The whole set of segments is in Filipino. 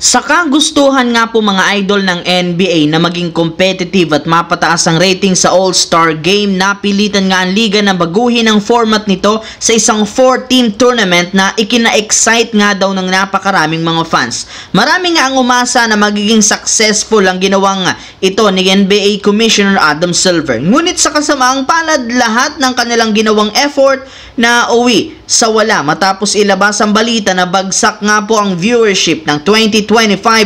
Sa kagustuhan nga po mga idol ng NBA na maging competitive at mapataas ang rating sa All-Star Game, napilitan nga ang liga na baguhin ang format nito sa isang 4-team tournament na ikina-excite nga daw ng napakaraming mga fans. Marami nga ang umasa na magiging successful ang ginawang ito ni NBA Commissioner Adam Silver. Ngunit sa kasamaang palad, lahat ng kanilang ginawang effort na uwi sa wala matapos ilabas ang balita na bagsak nga po ang viewership ng 2025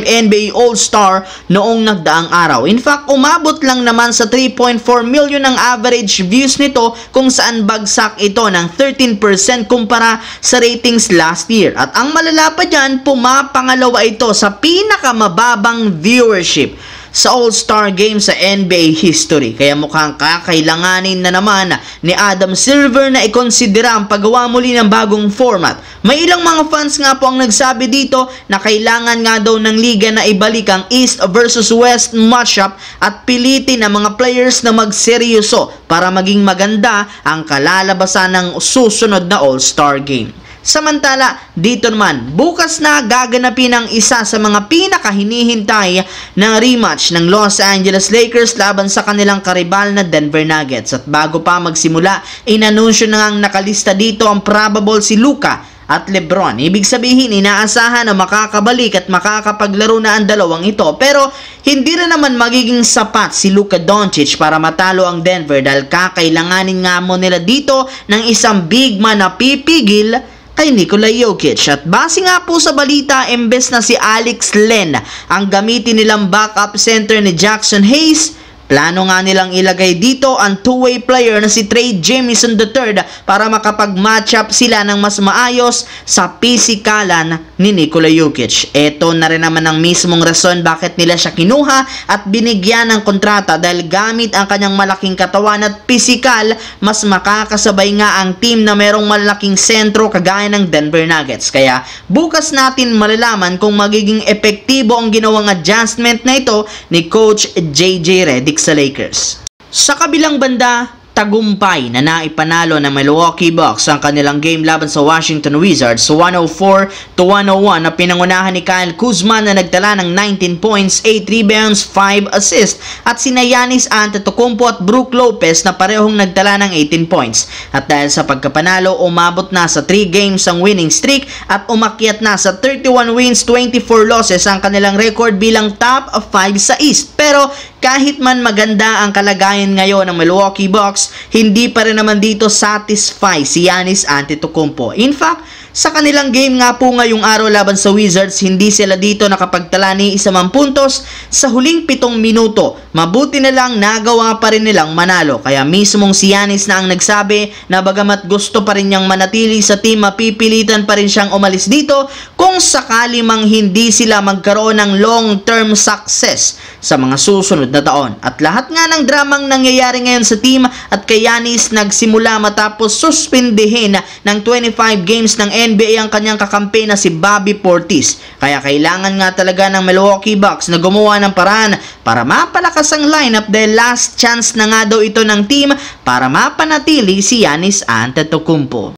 NBA All-Star noong nagdaang araw. In fact, umabot lang naman sa 3.4 million ang average views nito, kung saan bagsak ito ng 13% kumpara sa ratings last year. At ang malala pa dyan, pumapangalawa ito sa pinakamababang viewership sa All-Star Game sa NBA history. Kaya mukhang kakailanganin na naman ni Adam Silver na ikonsidera ang paggawa muli ng bagong format. May ilang mga fans nga po ang nagsabi dito na kailangan nga daw ng liga na ibalik ang East versus West matchup at pilitin ang mga players na magseryoso para maging maganda ang kalalabasan ng susunod na All-Star Game. Samantala, dito naman, bukas na gaganapin ang isa sa mga pinakahinihintay ng rematch ng Los Angeles Lakers laban sa kanilang karibal na Denver Nuggets. At bago pa magsimula, inanunsyo na ngang nakalista dito ang probable si Luka at LeBron. Ibig sabihin, inaasahan na makakabalik at makakapaglaro na ang dalawang ito. Pero hindi rin naman magiging sapat si Luka Doncic para matalo ang Denver dahil kakailanganin nga mo nila dito ng isang big man na pipigil kay Nikola Jokic. At base nga po sa balita, imbes na si Alex Len ang gamitin nilang backup center ni Jackson Hayes, plano nga nilang ilagay dito ang two-way player na si Trey Jamison III para makapag-matchup sila ng mas maayos sa pisikalan ni Nikola Jokic. Ito na rin naman ang mismong rason bakit nila siya kinuha at binigyan ng kontrata, dahil gamit ang kanyang malaking katawan at pisikal, mas makakasabay nga ang team na merong malaking sentro kagaya ng Denver Nuggets. Kaya bukas natin malalaman kung magiging epektibo ang ginawang adjustment na ito ni Coach JJ Redick sa Lakers. Sa kabilang banda, tagumpay na naipanalo ng Milwaukee Bucks ang kanilang game laban sa Washington Wizards 104-101 na pinangunahan ni Kyle Kuzma na nagtala ng 19 points, 8 rebounds, 5 assists, at sina Giannis Antetokounmpo at Brook Lopez na parehong nagtala ng 18 points. At dahil sa pagkapanalo, umabot na sa 3 games ang winning streak at umakyat na sa 31 wins, 24 losses ang kanilang record bilang top 5 sa East. Pero kahit man maganda ang kalagayan ngayon ng Milwaukee Bucks, hindi pa rin naman dito satisfy si Giannis Antetokounmpo. In fact, sa kanilang game nga po ngayong araw laban sa Wizards, hindi sila dito nakapagtala ni isa mang puntos sa huling 7 minuto. Mabuti na lang nagawa pa rin nilang manalo. Kaya mismong si Giannis na ang nagsabi na bagamat gusto pa rin niyang manatili sa team, mapipilitan pa rin siyang umalis dito kung sakali mang hindi sila magkaroon ng long-term success sa mga susunod na taon. At lahat nga ng dramang nangyayari ngayon sa team at kay Giannis nagsimula matapos suspindihin ng 25 games ng NBA ang kanyang kakampi na si Bobby Portis. Kaya kailangan nga talaga ng Milwaukee Bucks na gumawa ng paraan para mapalakas ang lineup, dahil last chance na nga daw ito ng team para mapanatili si Giannis Antetokounmpo.